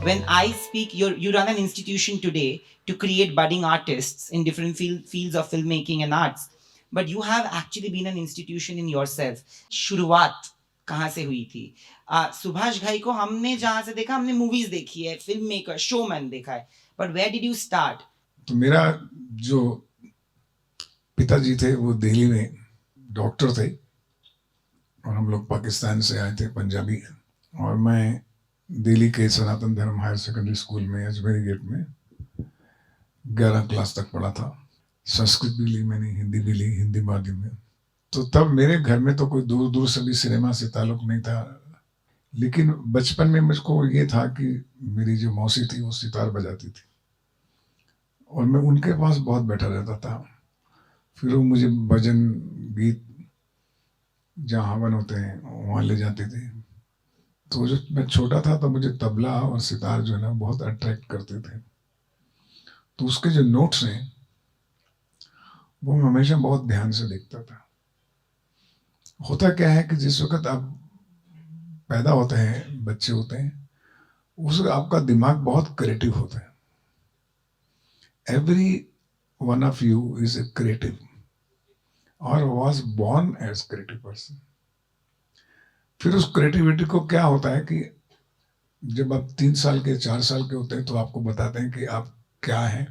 When I speak, you run an institution today to create budding artists in different fields of filmmaking and arts, but you have actually been an institution in yourself. शुरुआत कहाँ से हुई थी? सुभाष घाई को हमने जहाँ से देखा, हमने मूवीज देखी है, फिल्म मेकर, शोमैन देखा है, but where did you start? तो मेरा जो पिताजी थे वो दिल्ली में डॉक्टर थे और हम लोग पाकिस्तान से आए थे, पंजाबी। और मैं दिल्ली के सनातन धर्म हायर सेकेंडरी स्कूल में अजमेरी गेट में 11 क्लास तक पढ़ा था। संस्कृत भी ली मैंने, हिंदी भी ली, हिंदी माध्यम में। तो तब मेरे घर में तो कोई दूर दूर से भी सिनेमा से ताल्लुक नहीं था, लेकिन बचपन में मुझको ये था कि मेरी जो मौसी थी वो सितार बजाती थी और मैं उनके पास बहुत बैठा रहता था। फिर वो मुझे भजन गीत जहाँ हवन होते हैं वहाँ ले जाते थे। तो जब मैं छोटा था तो मुझे तबला और सितार जो है ना बहुत अट्रैक्ट करते थे। तो उसके जो नोट्स हैं वो मैं हमेशा बहुत ध्यान से देखता था। होता क्या है कि जिस वक्त आप पैदा होते हैं, बच्चे होते हैं, उस वक्त आपका दिमाग बहुत क्रिएटिव होता है। Every one of you is a creative और was born as creative person. फिर उस क्रिएटिविटी को क्या होता है कि जब आप 3 साल के 4 साल के होते हैं तो आपको बताते हैं कि आप क्या हैं,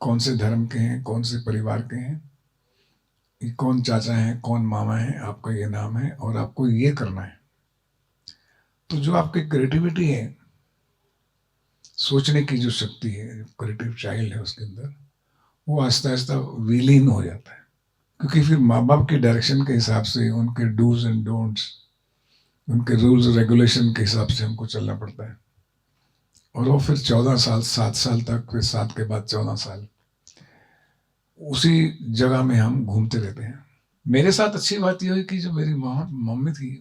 कौन से धर्म के हैं, कौन से परिवार के हैं, कौन चाचा है, कौन मामा है, आपका ये नाम है और आपको ये करना है। तो जो आपकी क्रिएटिविटी है, सोचने की जो शक्ति है, क्रिएटिव चाइल्ड है उसके अंदर, वो आहिस्ता आहिस्ता विलीन हो जाता है। क्योंकि फिर माँ बाप के डायरेक्शन के हिसाब से, उनके डूज एंड डोंट्स, उनके रूल्स रेगुलेशन के हिसाब से हमको चलना पड़ता है। और वो फिर 14 साल, 7 साल तक, फिर 7 के बाद 14 साल उसी जगह में हम घूमते रहते हैं। मेरे साथ अच्छी बात यह हुई कि जो मेरी मम्मी थी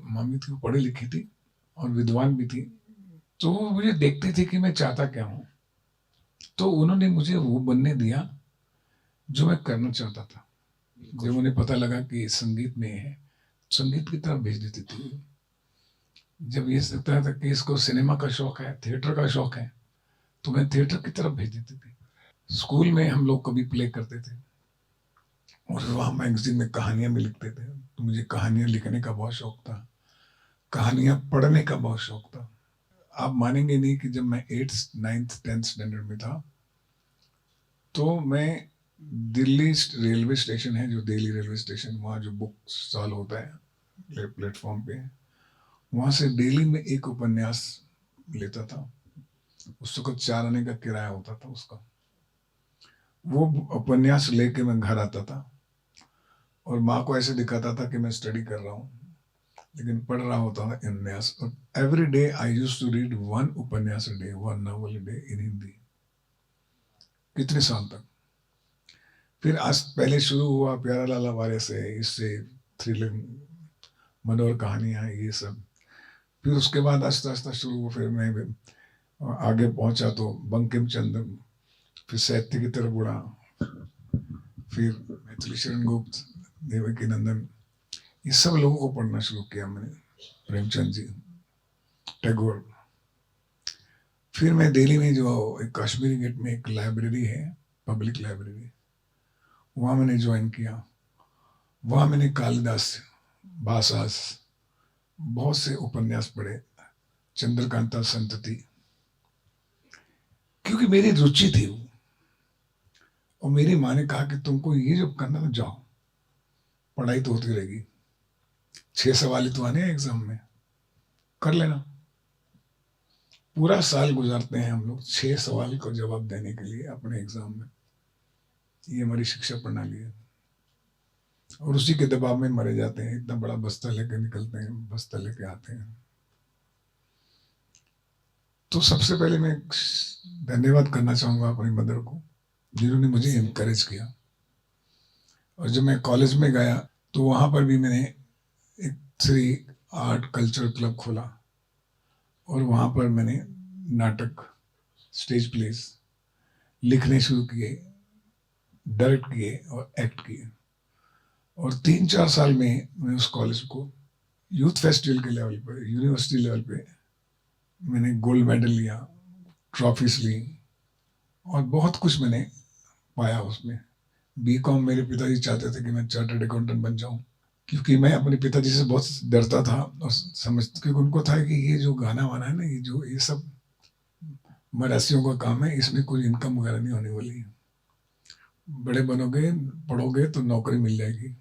वो पढ़ी लिखी थी और विद्वान भी थी। तो वो मुझे देखती थी कि मैं चाहता क्या हूँ, तो उन्होंने मुझे वो बनने दिया जो मैं करना चाहता था। जब उन्हें पता लगा कि संगीत में है, संगीत की तरफ भेज देती थी। जब ये लगता था कि इसको सिनेमा का शौक है, थिएटर का शौक है, तो मैं थिएटर की तरफ भेज देती थी। स्कूल में हम लोग कभी प्ले करते थे और वहाँ मैगजीन में कहानियां भी लिखते थे। तो मुझे कहानियां लिखने का बहुत शौक था, कहानियां पढ़ने का बहुत शौक था। आप मानेंगे नहीं कि जब मैं 8th 9th 10th स्टैंडर्ड में था तो मैं दिल्ली रेलवे स्टेशन है, जो दिल्ली रेलवे स्टेशन, वहाँ जो बुक स्टॉल होता है प्लेटफॉर्म पे, वहाँ से डेली में एक उपन्यास लेता था। उस वक्त 4 आने का किराया होता था उसका। वो उपन्यास लेके मैं घर आता था और माँ को ऐसे दिखाता था कि मैं स्टडी कर रहा हूँ, लेकिन पढ़ रहा होता था उपन्यास। और every day I used to read 1 उपन्यास a day, 1 novel a day in Hindi. कितने साल तक। फिर आज पहले शुरू हुआ प्यारा लाला वाले से, इससे थ्रिलिंग मनोहर कहानियां ये सब। फिर उसके बाद आस्ता आस्ता शुरू हुआ, फिर मैं आगे पहुंचा तो बंकिम चंद्र, फिर साहित्य की तरफ बढ़ा, फिर मैथिली शरण गुप्त, देवकी नंदन, ये सब लोगों को पढ़ना शुरू किया मैंने, प्रेमचंद जी, टैगोर। फिर मैं दिल्ली में जो एक कश्मीरी गेट में एक लाइब्रेरी है, पब्लिक लाइब्रेरी, वहाँ मैंने ज्वाइन किया। वहाँ मैंने कालिदास, भासास, बहुत से उपन्यास पढ़े, चंद्रकांता संतति, क्योंकि मेरी रुचि थी वो। और मेरी माँ ने कहा कि तुमको ये जो करना तो जाओ, पढ़ाई तो होती रहेगी, 6 सवाल ही तो आने हैं एग्जाम में, कर लेना। पूरा साल गुजारते हैं हम लोग 6 सवाल को जवाब देने के लिए अपने एग्जाम में। ये हमारी शिक्षा प्रणाली है और उसी के दबाव में मरे जाते हैं। इतना बड़ा बस्ता लेके निकलते हैं, बस्ता लेके आते हैं। तो सबसे पहले मैं धन्यवाद करना चाहूंगा अपनी मदर को, जिन्होंने मुझे इनकरेज किया। और जब मैं कॉलेज में गया तो वहाँ पर भी मैंने एक 3 आर्ट कल्चर क्लब खोला और वहाँ पर मैंने नाटक, स्टेज प्लेस लिखने शुरू किए, डायरेक्ट किए और एक्ट किए। और 3-4 साल में मैं उस कॉलेज को यूथ फेस्टिवल के लेवल पर, यूनिवर्सिटी लेवल पे मैंने गोल्ड मेडल लिया, ट्रॉफीज ली और बहुत कुछ मैंने पाया उसमें। बीकॉम मेरे पिताजी चाहते थे कि मैं चार्टर्ड अकाउंटेंट बन जाऊं, क्योंकि मैं अपने पिताजी से बहुत डरता था और समझ, क्योंकि उनको था कि ये जो गाना वाना है ना, ये सब मरासियों का काम है, इसमें कोई इनकम वगैरह नहीं होने वाली है। बड़े बनोगे, पढ़ोगे तो नौकरी मिल जाएगी।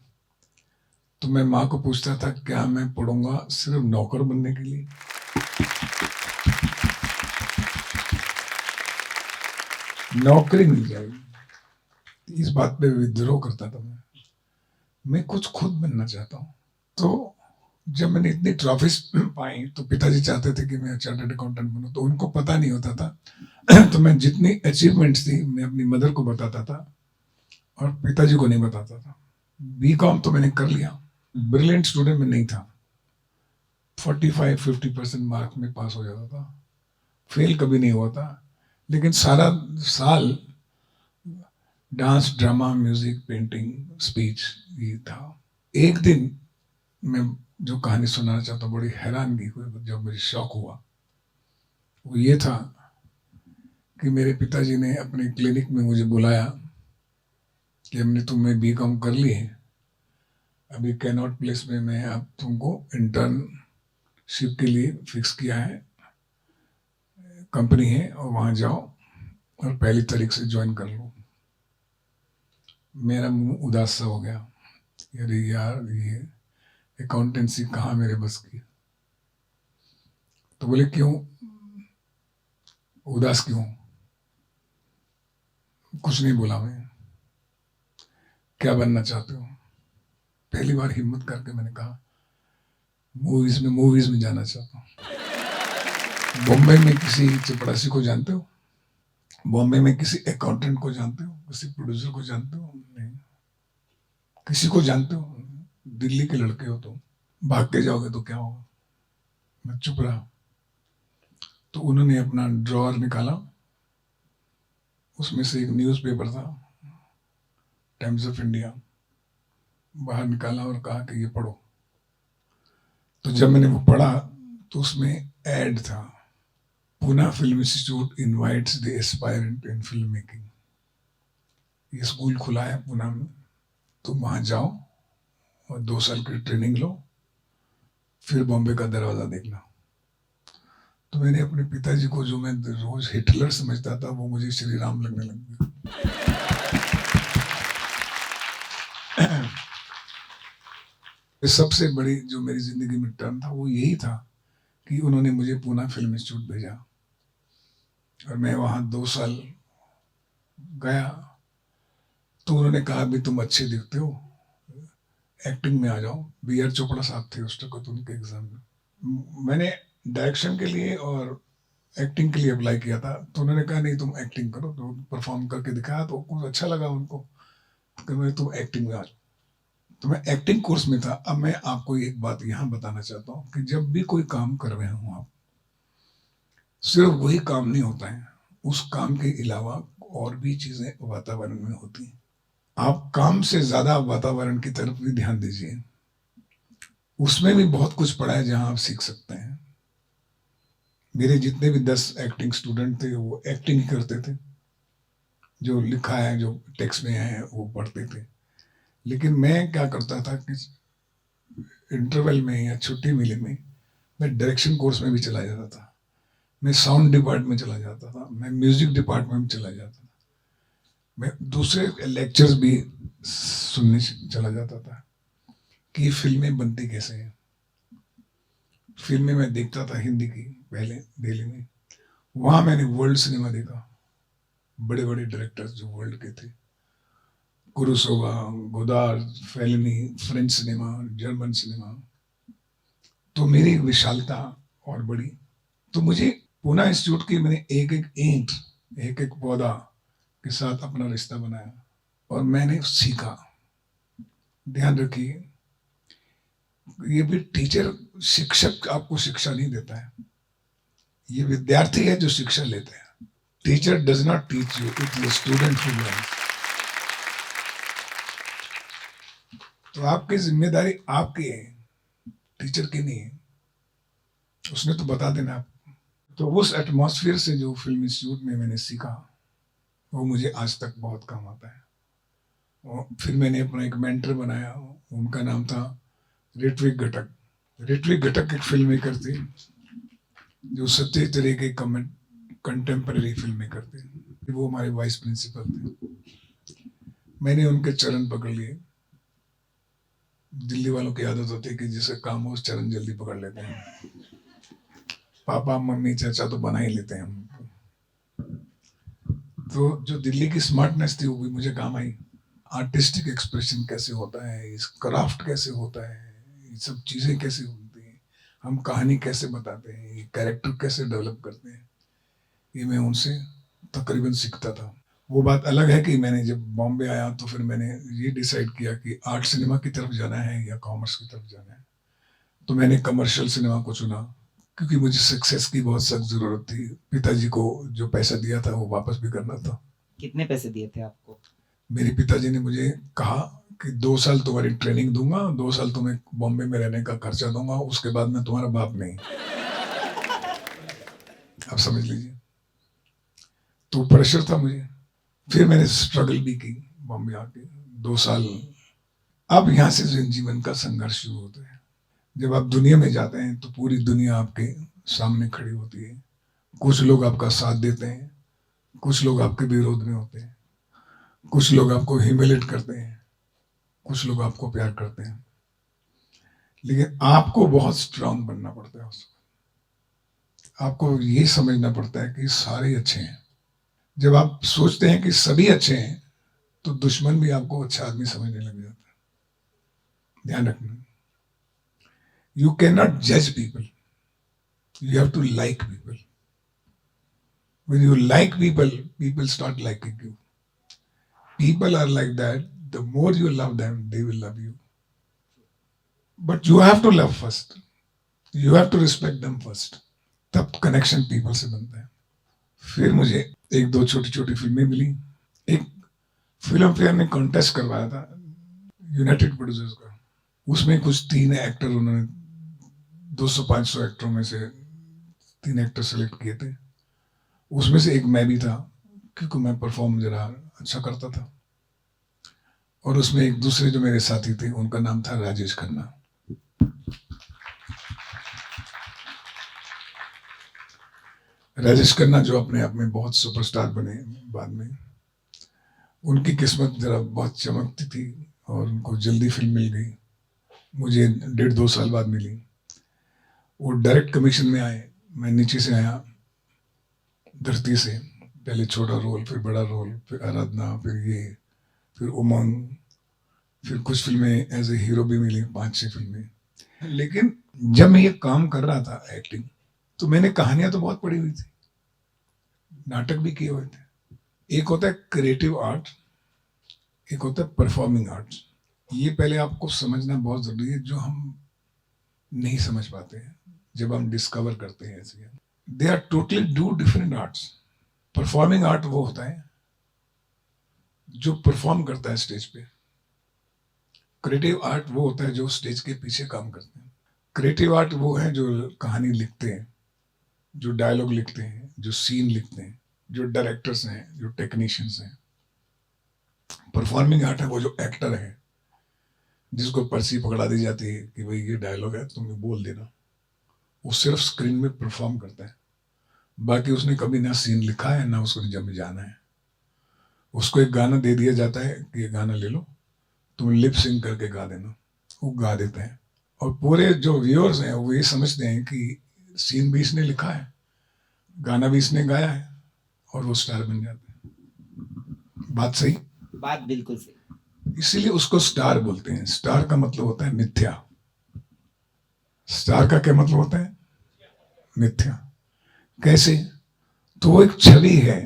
तो मैं माँ को पूछता था, क्या मैं पढ़ूंगा सिर्फ नौकर बनने के लिए? नौकरी मिल जाएगी, इस बात पे विद्रोह करता था मैं कुछ खुद बनना चाहता हूँ। तो जब मैंने इतनी ट्रॉफीज पाई तो पिताजी चाहते थे कि मैं चार्टर्ड अकाउंटेंट बनूं, तो उनको पता नहीं होता था तो मैं जितनी अचीवमेंट्स थी मैं अपनी मदर को बताता था और पिताजी को नहीं बताता था। बीकॉम तो मैंने कर लिया, ब्रिलियंट स्टूडेंट में नहीं था, 45-50% मार्क्स में पास हो जाता था, फेल कभी नहीं हुआ था। लेकिन सारा साल dance, drama, music, painting, speech ये था। एक दिन मैं जो कहानी सुनाना चाहता हूँ, बड़ी हैरानगी हुई जब मुझे शौक हुआ, वो ये था कि मेरे पिताजी ने अपने क्लिनिक में मुझे बुलाया कि हमने तुम्हें बीकॉम कर ली है, अभी कैनॉट प्लेस में मैं अब तुमको इंटर्नशिप के लिए फिक्स किया है, कंपनी है और वहाँ जाओ और 1 तारीख से ज्वाइन कर लो। मेरा मुंह उदास सा हो गया, अरे यार ये अकाउंटेंसी कहाँ मेरे बस की। तो बोले क्यों उदास क्यों? कुछ नहीं बोला मैं। क्या बनना चाहते हो? पहली बार हिम्मत करके मैंने कहा मूवीज में जाना चाहता हूँ। बॉम्बे में किसी चपरासी को जानते हो? बॉम्बे में किसी अकाउंटेंट को जानते हो? किसी प्रोड्यूसर को जानते हो? नहीं। किसी को जानते हो? दिल्ली के लड़के हो तुम, भाग के जाओगे तो क्या होगा? मैं चुप रहा। तो उन्होंने अपना ड्रॉअर निकाला, उसमें से एक न्यूज़पेपर था, टाइम्स ऑफ इंडिया, बाहर निकाला और कहा कि ये पढ़ो। तो जब मैंने वो पढ़ा तो उसमें ऐड था, Poona film institute invites the aspirant in film making. ये स्कूल खुला है पूना में, तुम वहां जाओ और 2 साल की ट्रेनिंग लो, फिर बॉम्बे का दरवाजा देखना। तो मैंने अपने पिताजी को, जो मैं रोज हिटलर समझता था, वो मुझे श्री राम लगने लग गया। सबसे बड़ी जो मेरी जिंदगी में टर्न था वो यही था कि उन्होंने मुझे पूना फिल्म इंस्टीट्यूट भेजा और मैं वहां 2 साल गया। तो उन्होंने कहा भी तुम अच्छे दिखते हो, एक्टिंग में आ जाओ। B.R. चोपड़ा साहब थे उस वक्त उनके एग्जाम में। मैंने डायरेक्शन के लिए और एक्टिंग के लिए अप्लाई किया था, तो उन्होंने कहा नहीं तुम एक्टिंग करो। तो परफॉर्म करके दिखाया तो कुछ अच्छा लगा उनको कि मैं तुम एक्टिंग में आ जाओ। तो मैं एक्टिंग कोर्स में था। अब मैं आपको एक बात यहाँ बताना चाहता हूँ कि जब भी कोई काम कर रहे हो आप, सिर्फ वही काम नहीं होता है, उस काम के अलावा और भी चीजें वातावरण में होती हैं। आप काम से ज्यादा वातावरण की तरफ भी ध्यान दीजिए, उसमें भी बहुत कुछ पड़ा है जहां आप सीख सकते हैं। मेरे जितने भी 10 एक्टिंग स्टूडेंट थे वो एक्टिंग ही करते थे, जो लिखा है जो टेक्स्ट में है वो पढ़ते थे। लेकिन मैं क्या करता था कि इंटरवल में या छुट्टी मिले में मैं डायरेक्शन कोर्स में भी चला जाता था, मैं साउंड डिपार्टमेंट में चला जाता था, मैं म्यूजिक डिपार्टमेंट में चला जाता था, मैं दूसरे लेक्चर्स भी सुनने चला जाता था कि फिल्में बनती कैसे हैं। फिल्में मैं देखता था हिंदी की पहले दिल्ली में, वहां मैंने वर्ल्ड सिनेमा देखा, बड़े बड़े डायरेक्टर्स जो वर्ल्ड के थे, Kurosawa, Godard, Fellini, French cinema, German cinema. तो मेरी विशालता और बड़ी। तो मुझे पूना इंस्टीट्यूट की मैंने एक एक ईंट, एक एक पौधा के साथ अपना रिश्ता बनाया और मैंने सीखा। ध्यान रखिए, ये भी टीचर, शिक्षक आपको शिक्षा नहीं देता है, ये विद्यार्थी है जो शिक्षा लेते हैं। Teacher does not teach you, it is student who learns. तो आपकी जिम्मेदारी आपकी है, टीचर की नहीं है। उसने तो बता देना आप तो उस एटमॉस्फेयर से जो फिल्म इंस्टीट्यूट में मैंने सीखा वो मुझे आज तक बहुत काम आता है। और फिर मैंने अपना एक मेंटर बनाया, उनका नाम था ऋत्विक घटक। ऋत्विक घटक एक फिल्म मेकर थे जो सत्य तरह के कंटेम्पररी फिल्म मेकर थे। वो हमारे वाइस प्रिंसिपल थे। मैंने उनके चरण पकड़ लिए। दिल्ली वालों की आदत होती है कि जिसका काम हो उस चरण जल्दी पकड़ लेते हैं। पापा मम्मी चाचा तो बना ही लेते हैं हम। तो जो दिल्ली की स्मार्टनेस थी वो भी मुझे काम आई। आर्टिस्टिक एक्सप्रेशन कैसे होता है, इस क्राफ्ट कैसे होता है, ये सब चीज़ें कैसे होती हैं, हम कहानी कैसे बताते हैं, ये कैरेक्टर कैसे डेवलप करते हैं, ये मैं उनसे तकरीबन सीखता था। वो बात अलग है कि मैंने जब बॉम्बे आया तो फिर मैंने ये डिसाइड किया कि आर्ट सिनेमा की तरफ जाना है या कॉमर्स की तरफ जाना है। तो मैंने कमर्शियल सिनेमा को चुना क्योंकि मुझे सक्सेस की बहुत सख्त ज़रूरत थी। पिताजी को जो पैसा दिया था वो वापस भी करना था। कितने पैसे दिए थे आपको? मेरे पिताजी ने मुझे कहा कि 2 साल तुम्हारी ट्रेनिंग दूंगा, 2 साल तुम्हें बॉम्बे में रहने का खर्चा दूंगा, उसके बाद मैं तुम्हारा बाप नहीं। आप समझ लीजिए। तो प्रेशर था मुझे। फिर मैंने स्ट्रगल भी की बॉम्बे आके 2 साल। अब यहाँ से जीवन का संघर्ष शुरू होता है। जब आप दुनिया में जाते हैं तो पूरी दुनिया आपके सामने खड़ी होती है। कुछ लोग आपका साथ देते हैं, कुछ लोग आपके विरोध में होते हैं, कुछ लोग आपको ह्यूमिलेट करते हैं, कुछ लोग आपको प्यार करते हैं। लेकिन आपको बहुत स्ट्रांग बनना पड़ता है। आपको ये समझना पड़ता है कि सारे अच्छे हैं। जब आप सोचते हैं कि सभी अच्छे हैं तो दुश्मन भी आपको अच्छा आदमी समझने लग जाता है। ध्यान रखना, यू कैन नॉट जज people, you have to like people. When you like people, people start liking you. People are like that. The more you love them, they will love you. But you have to love first. You have to respect them first. तब connection people से बनता है। फिर मुझे एक दो छोटी छोटी फिल्में मिली। एक फिल्म फेयर ने कॉन्टेस्ट करवाया था यूनाइटेड प्रोड्यूसर्स का। उसमें कुछ 3 एक्टर, उन्होंने 200-500 एक्टरों में से 3 एक्टर सेलेक्ट किए थे। उसमें से एक मैं भी था क्योंकि मैं परफॉर्म जरा अच्छा करता था। और उसमें एक दूसरे जो मेरे साथी थे उनका नाम था राजेश खन्ना। राजेश खन्ना जो अपने आप में बहुत सुपरस्टार बने बाद में। उनकी किस्मत जरा बहुत चमकती थी और उनको जल्दी फिल्म मिल गई। मुझे 1.5-2 साल बाद मिली। वो डायरेक्ट कमीशन में आए, मैं नीचे से आया धरती से। पहले छोटा रोल, फिर बड़ा रोल, फिर आराधना, फिर उमंग, फिर कुछ फिल्में एज ए हीरो भी मिली, 5-6 फिल्में। लेकिन जब मैं ये काम कर रहा था एक्टिंग, तो मैंने कहानियां तो बहुत पढ़ी हुई थी, नाटक भी किए हुए थे। एक होता है क्रिएटिव आर्ट, एक होता है परफॉर्मिंग आर्ट। ये पहले आपको समझना बहुत जरूरी है, जो हम नहीं समझ पाते हैं जब हम डिस्कवर करते हैं ऐसे। They are totally 2 different arts. Performing art वो होता है जो परफॉर्म करता है स्टेज पे। क्रिएटिव आर्ट वो होता है जो स्टेज के पीछे काम करते हैं। क्रिएटिव आर्ट वो है जो कहानी लिखते हैं, जो डायलॉग लिखते हैं, जो सीन लिखते हैं, जो डायरेक्टर्स हैं, जो टेक्नीशियंस हैं। परफॉर्मिंग आर्ट है वो जो एक्टर है, जिसको पर्ची पकड़ा दी जाती है कि भाई ये डायलॉग है, तुम्हें बोल देना। वो सिर्फ स्क्रीन में परफॉर्म करता है, बाकी उसने कभी ना सीन लिखा है ना उसको जब जाना है। उसको एक गाना दे दिया जाता है कि ये गाना ले लो, तुम लिप सिंग करके गा देना। वो गा देता है और पूरे जो व्यूअर्स हैं वो ये समझते हैं कि सीन भी इसने लिखा है, गाना भी इसने गाया है, और वो स्टार बन जाते हैं। बात सही? बात बिल्कुल सही। इसीलिए उसको स्टार बोलते हैं। स्टार का मतलब होता है मिथ्या। स्टार का क्या मतलब होता है? मिथ्या। कैसे? तो वो एक छवि है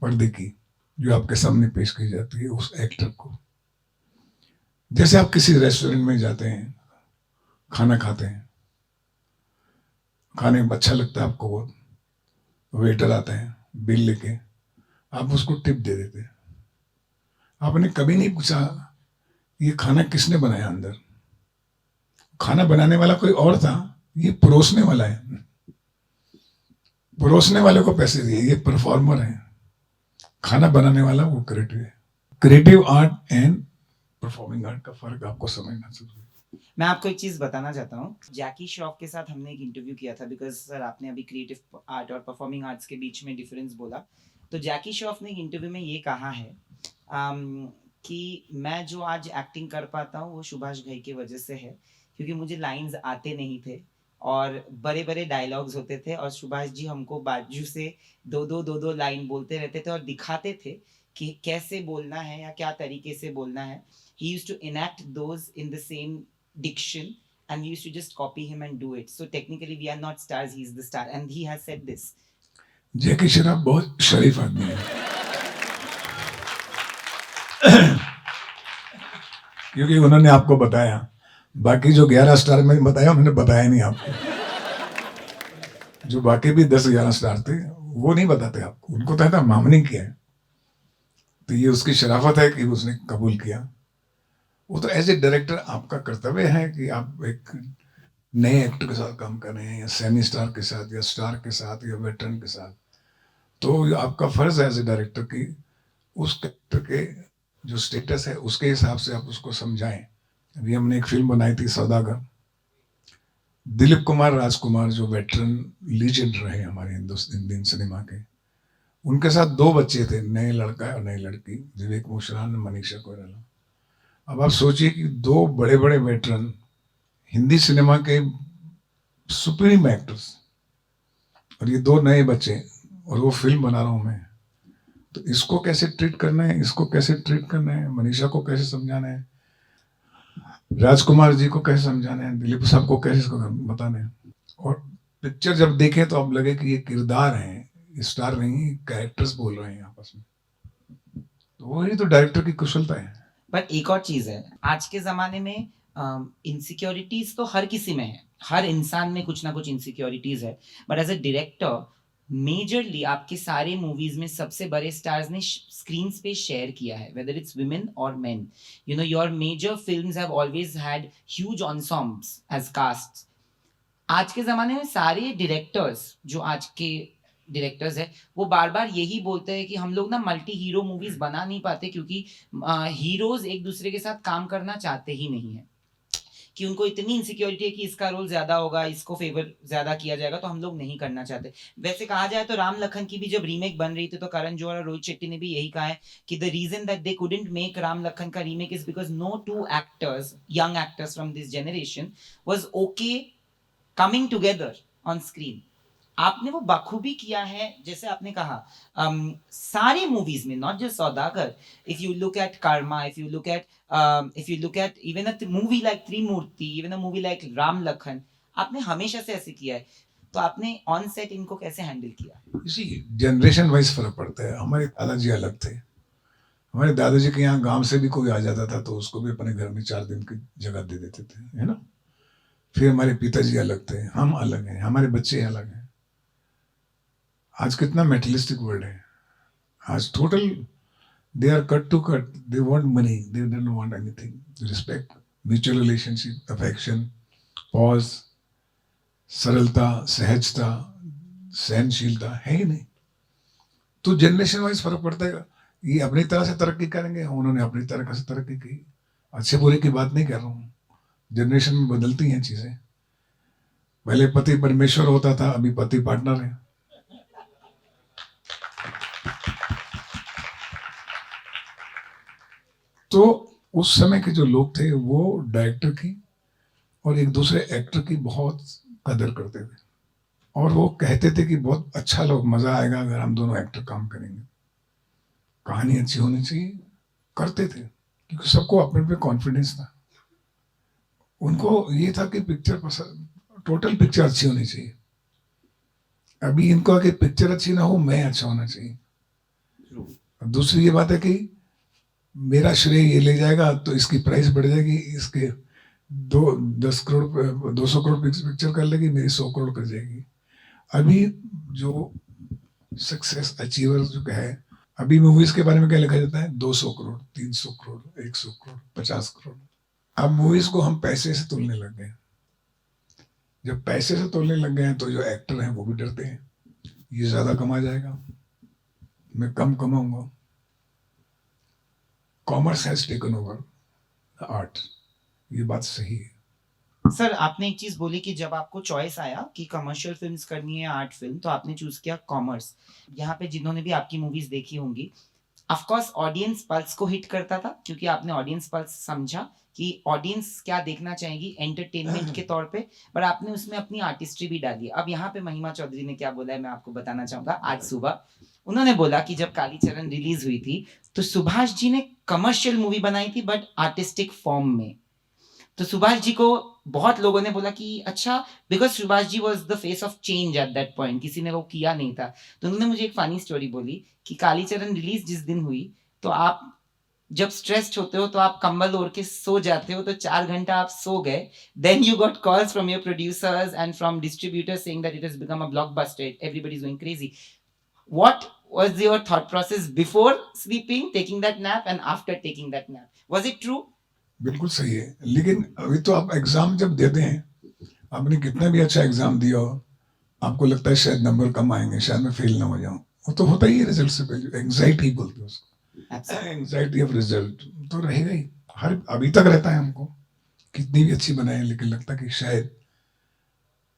पर्दे की जो आपके सामने पेश की जाती है उस एक्टर को। जैसे आप किसी रेस्टोरेंट में जाते हैं, खाना खाते हैं, खाने में अच्छा लगता है आपको, बहुत वेटर आता है बिल लेके, आप उसको टिप दे देते हैं। आपने कभी नहीं पूछा ये खाना किसने बनाया, अंदर खाना बनाने वाला कोई और था, ये परोसने वाला है। परोसने वाले को पैसे दिए, ये परफॉर्मर है, खाना बनाने वाला वो क्रिएटिव है। Creative art and performing art का फर्क आपको समझना चाहिए। मैं आपको एक चीज बताना चाहता हूँ, जैकी श्रॉफ के साथ हमने एक इंटरव्यू किया था, बिकॉज सर आपने अभी क्रिएटिव आर्ट और परफॉर्मिंग आर्ट्स के बीच में डिफरेंस बोला। तो जैकी श्रॉफ ने एक इंटरव्यू में ये कहा है कि मैं जो आज एक्टिंग कर पाता हूँ वो सुभाष घई की वजह से है, क्योंकि मुझे लाइंस आते नहीं थे और बड़े बड़े डायलॉग्स होते थे और सुभाष जी हमको बाजू से दो लाइन बोलते रहते थे और दिखाते थे कि कैसे बोलना है या क्या तरीके से बोलना है. He used to enact those in the same diction and we used to just copy him and do it. So technically we are not stars, he's the star and he has said this. जैकी श्रॉफ बहुत शरीफ आदमी है, क्योंकि उन्होंने आपको बताया, बाकी जो 11 star में बताया उन्होंने बताया नहीं आपको। जो बाकी भी 10-11 स्टार थे वो नहीं बताते आपको, उनको तो था हमने किया है। तो ये उसकी शराफत है कि उसने कबूल किया। वो तो एज ए डायरेक्टर आपका कर्तव्य है कि आप एक नए एक्टर के साथ काम कर रहे हैं या सेमी स्टार के साथ या स्टार के साथ या वेटरन के साथ, तो आपका फर्ज है एज ए डायरेक्टर कि उस कैरेक्टर के जो स्टेटस है उसके हिसाब से आप उसको समझाएं। अभी हमने एक फिल्म बनाई थी सौदागर, दिलीप कुमार राजकुमार जो वेटरन लीजेंड रहे हमारे हिंदी सिनेमा के, उनके साथ 2 बच्चे थे, नए लड़का और नई लड़की, विवेक मुशरान, मनीषा कोइराला। अब आप सोचिए कि 2 बड़े बड़े वेटरन हिंदी सिनेमा के सुप्रीम एक्टर्स और ये 2 नए बच्चे, और वो फिल्म बना रहा हूं मैं, तो इसको कैसे ट्रीट करना है, इसको कैसे ट्रीट करना है, मनीषा को कैसे समझाना है, राजकुमार जी को कैसे समझाना है, दिलीप साहब को कैसे बताना है। और पिक्चर जब देखें तो अब लगे कि ये किरदार हैं, स्टार नहीं, कैरेक्टर्स बोल रहे हैं आपस में। तो वही तो डायरेक्टर की कुशलता है। पर एक और चीज है, आज के जमाने में इनसिक्योरिटीज तो हर किसी में है, हर इंसान में कुछ ना कुछ इनसिक्योरिटीज है, but as a director majorly आपके सारे मूवीज में सबसे बड़े स्टार्स ने स्क्रीन पे शेयर किया है, वेदर इट्स विमेन और men. You know your major films have always had huge ensembles as cast. आज के ज़माने में सारे डायरेक्टर्स जो आज के डायरेक्टर्स है वो बार बार यही बोलते हैं कि हम लोग ना मल्टी हीरो मूवीज बना नहीं पाते, क्योंकि हीरोज एक दूसरे के साथ काम करना चाहते ही नहीं है, कि उनको इतनी इनसिक्योरिटी है कि इसका रोल ज्यादा होगा, इसको फेवर ज्यादा किया जाएगा, तो हम लोग नहीं करना चाहते. वैसे कहा जाए तो राम लखन की भी जब रीमेक बन रही थी तो करण जौहर और रोहित शेट्टी ने भी यही कहा है कि the reason that they couldn't make Ram Lakhan का remake is because no 2 actors, young actors from this generation was okay coming together on screen. आपने वो बखूबी किया है, जैसे आपने कहा सारे मूवीज में, not just Saudagar. If you look at Karma, if you look at even a movie like Trimurti, even a movie like Ram Lakhan, आपने हमेशा से ऐसे किया है. तो आपने ऑन सेट इनको कैसे हैंडल किया? इसी जनरेशन वाइज फर्क पड़ता है। हमारे दादाजी अलग थे, हमारे दादाजी के यहाँ गांव से भी कोई आ जाता था तो उसको भी अपने घर में 4 दिन की जगह दे देते थे, है ना। फिर हमारे पिताजी अलग थे, हम अलग हैं, हमारे बच्चे अलग हैं। आज कितना मेटलिस्टिक वर्ल्ड है, आज total they are cut to cut, they want money, they don't want anything, respect, mutual relationship, affection, pause, सरलता, सहजता, सहनशीलता है ही नहीं। तो जनरेशन वाइज फर्क पड़ता है। ये अपनी तरह से तरक्की करेंगे, उन्होंने अपनी तरह से तरक्की की। अच्छे बुरे की बात नहीं कर रहा हूँ, जनरेशन में बदलती हैं चीजें। पहले पति परमेश्वर होता था, अभी पति पार्टनर है। तो उस समय के जो लोग थे वो डायरेक्टर की और एक दूसरे एक्टर की बहुत कदर करते थे, और वो कहते थे कि बहुत अच्छा लोग, मजा आएगा अगर हम दोनों एक्टर काम करेंगे, कहानी अच्छी होनी चाहिए, करते थे, क्योंकि सबको अपने पे कॉन्फिडेंस था। उनको ये था कि पिक्चर पसंद, टोटल पिक्चर अच्छी होनी चाहिए। अभी इनको आगे पिक्चर अच्छी ना हो, मैं अच्छा होना चाहिए। दूसरी ये बात है कि मेरा श्रेय ये ले जाएगा तो इसकी प्राइस बढ़ जाएगी, इसके 10 करोड़ 200 करोड़ पिक्चर कर लेगी, मेरी 100 करोड़ कर जाएगी। अभी जो सक्सेस अचीवर जो है, अभी मूवीज के बारे में क्या लिखा जाता है, 200 करोड़, 300 करोड़, 100 करोड़, 50 करोड़। अब मूवीज को हम पैसे से तोलने लग गए। जब पैसे से तोलने लग गए हैं तो जो एक्टर हैं वो भी डरते हैं। ये ज्यादा कमा जाएगा, मैं कम कमाऊंगा. Commerce has taken over the art. ये बात सही है. सर आपने एक चीज बोली कि जब आपको चॉइस आया कि कमर्शियल फिल्म्स करनी है आर्ट फिल्म, तो आपने चूज किया कॉमर्स. यहाँ पे जिन्होंने भी आपकी मूवीज देखी होंगी, ऑफ कोर्स ऑडियंस पल्स को हिट करता था, क्योंकि आपने ऑडियंस पल्स समझा कि ऑडियंस क्या देखना चाहेगी एंटरटेनमेंट के तौर पे, पर आपने उसमें अपनी आर्टिस्ट्री भी डाली. अब यहाँ पे महिमा चौधरी ने क्या बोला है मैं आपको बताना चाहूंगा. आज सुबह उन्होंने बोला कि जब कालीचरण रिलीज हुई थी तो सुभाष जी ने कमर्शियल मूवी बनाई थी बट आर्टिस्टिक फॉर्म में. तो सुभाष जी को बहुत लोगों ने बोला कि अच्छा, because Subhash ji was the face of change at that point, किसी ने वो किया नहीं था. तो उन्होंने मुझे एक फनी स्टोरी बोली कि कालीचरण रिलीज जिस दिन हुई तो आप जब स्ट्रेस्ड होते हो तो आप कंबल ओढ़ के सो जाते हो, तो 4 घंटा आप सो गए. Then you got calls from your producers and from distributors saying that it has become a blockbuster, everybody is going crazy. What was your thought process before sleeping, taking that nap, and after taking that nap? Was it true? बिल्कुल सही है. लेकिन अभी तो आप exam जब देते हैं, आपने कितना भी अच्छा एग्जाम दिया हो, आपको लगता है शायद नंबर कम आएंगे, शायद मैं फेल ना हो जाऊं. वो तो होता ही है रिजल्ट से पहले. एंग्जाइटी बोलते हैं उसको, Absolutely. एंग्जाइटी ऑफ रिजल्ट तो रहेगा ही. हर अभी तक रहता है हमको. कितनी भी अच्छी बनाए लेकिन लगता है कि शायद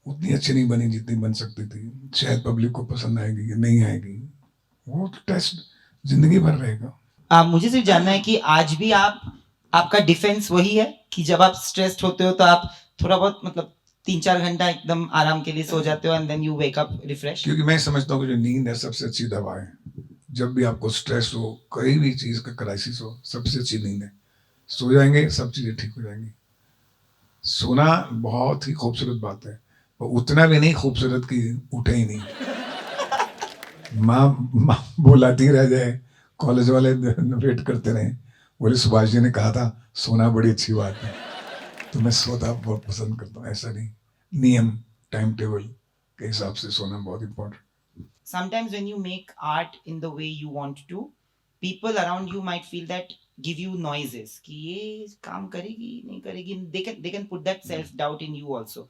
उतनी अच्छी नहीं बनी जितनी बन सकती थी. शायद पब्लिक को पसंद आएगी या नहीं आएगी. वो टेस्ट जिंदगी भर रहेगा. मुझे सिर्फ जानना है कि आज भी आपका डिफेंस वही है कि जब आप स्ट्रेस्ड होते हो तो आप थोड़ा बहुत मतलब 3-4 घंटा एकदम आराम के लिए सो जाते हो and then you wake up refresh. क्योंकि मैं समझता हूँ कि जो नींद है सबसे अच्छी दवा है. जब भी आपको स्ट्रेस हो, कोई भी चीज का क्राइसिस हो, सबसे अच्छी नींद है. सो जाएंगे सब चीजें ठीक हो जाएंगी. सोना बहुत ही खूबसूरत बात है, और उतना भी नहीं खूबसूरत कि उठे ही नहीं. माँ बुलाती रह जाए, कॉलेज वाले वेट करते रहे, बोले सुभाष जी ने कहा था सोना बड़ी अच्छी बात है. तो मैं सोता बहुत पसंद करता हूँ. ऐसा नहीं, नियम टाइम टेबल के हिसाब से सोना बहुत important. Sometimes when you make art in the way you want to, people around you might feel that, give you noises कि ये काम करेगी नहीं करेगी. They can put that self doubt in you also.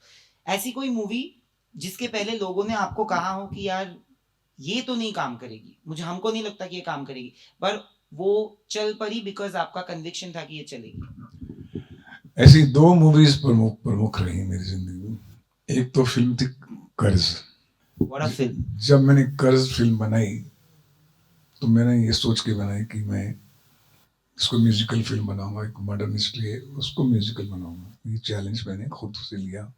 ऐसी कोई मूवी जिसके पहले लोगों ने आपको कहा हो कि यार ये तो नहीं काम करेगी, मुझे हमको नहीं लगता कि ये काम करेगी, पर वो चल पड़ी बिकॉज आपका कन्विक्शन था कि ये चलेगी. ऐसी 2 मूवीज प्रमुख रही मेरी जिंदगी में. एक तो फिल्म थी कर्ज. What a film. जब मैंने कर्ज फिल्म बनाई तो मैंने ये सोच के बनाई कि मैं इसको म्यूजिकल फिल्म बनाऊंगा. एक मर्डर मिस्ट्री है, उसको म्यूजिकल बनाऊंगा. ये चैलेंज मैंने खुद से लिया,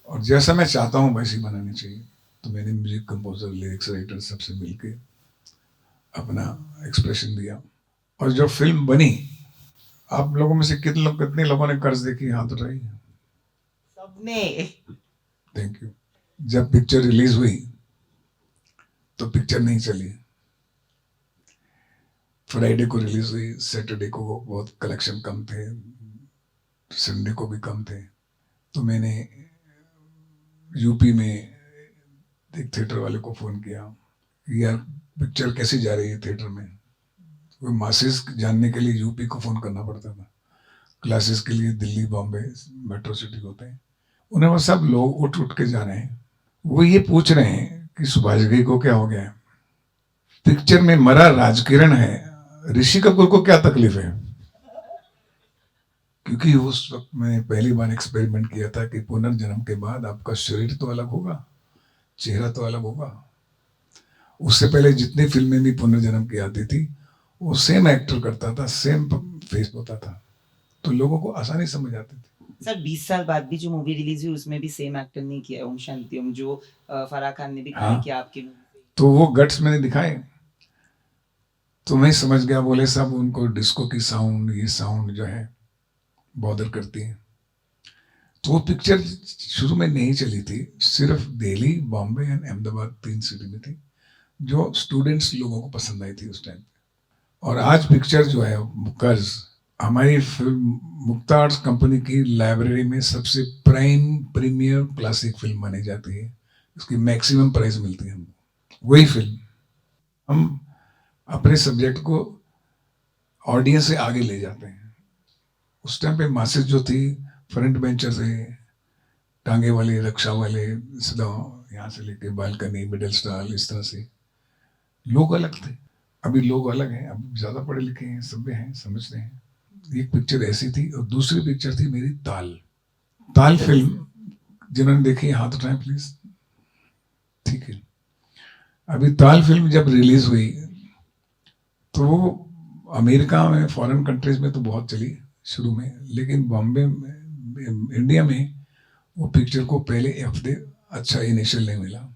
और जैसा मैं चाहता हूँ वैसे ही बनानी चाहिए. तो मैंने म्यूजिक कंपोजर, लिरिक्स राइटर सबसे मिलके अपना एक्सप्रेशन दिया, और जो फिल्म बनी, आप लोगों में से कितने लोगों ने कर्ज देखी, हाथ उठाइए. सबने. Thank you. जब पिक्चर रिलीज हुई तो पिक्चर नहीं चली. फ्राइडे को रिलीज हुई, सैटरडे को बहुत कलेक्शन कम थे, संडे को भी कम थे. तो मैंने यूपी में एक थिएटर वाले को फोन किया, यार पिक्चर कैसी जा रही है थिएटर में. वो मासेस जानने के लिए यूपी को फोन करना पड़ता था, क्लासेस के लिए दिल्ली बॉम्बे मेट्रो सिटी होते हैं. उन्हें वो सब लोग उठ उठ के जा रहे हैं. वो ये पूछ रहे हैं कि सुभाष घई को क्या हो गया है. पिक्चर में मरा राजकिरण है, ऋषि कपूर को क्या तकलीफ है. क्योंकि उस वक्त मैंने पहली बार एक्सपेरिमेंट किया था कि पुनर्जन्म के बाद आपका शरीर तो अलग होगा, चेहरा तो अलग होगा. उससे पहले जितनी फिल्में भी पुनर्जन्म की आती थी, वो सेम एक्टर करता था, सेम फेस होता था, तो लोगों को आसानी समझ आती थी. सर 20 साल बाद भी जो मूवी रिलीज हुई उसमें भी सेम एक्टर नहीं किया, ओम शांति ओम, जो फराह खान ने भी कहा कि आपकी मूवी. तो वो गट्स मैंने दिखाए, तो मैं समझ गया. बोले साहब उनको डिस्को की साउंड, ये साउंड जो है बॉदर करती है. तो वो पिक्चर शुरू में नहीं चली थी, सिर्फ दिल्ली, बॉम्बे एंड अहमदाबाद 3 सिटी में थी, जो स्टूडेंट्स लोगों को पसंद आई थी उस टाइम. और आज पिक्चर जो है कर्ज, हमारी फिल्म मुक्ता आर्ट्स कंपनी की लाइब्रेरी में सबसे प्रीमियर क्लासिक फिल्म मानी जाती है. उसकी मैक्सिमम प्राइस मिलती है हमको. वही फिल्म हम अपने सब्जेक्ट को ऑडियंस से आगे ले जाते हैं. उस टाइम पे मासेस जो थी फ्रंट बेंचर थे, टांगे वाले, रक्षा वाले, सदा यहाँ से लेके बालकनी, मिडिल स्टार, इस तरह से लोग अलग थे। अभी लोग अलग हैं, अब ज़्यादा पढ़े लिखे हैं, सभ्य हैं, समझते हैं। एक पिक्चर ऐसी थी और दूसरी पिक्चर थी मेरी ताल। ताल फिल्म जिन्होंने देखी हाथ उठाएं प्लीज। ठीक है। अभी ताल फिल्म जब रिलीज हुई तो वो अमेरिका में, फॉरेन कंट्रीज में तो बहुत चली शुरू में, लेकिन बॉम्बे में, इंडिया में वो पिक्चर को पहले हफ्ते अच्छा इनिशियल नहीं मिला।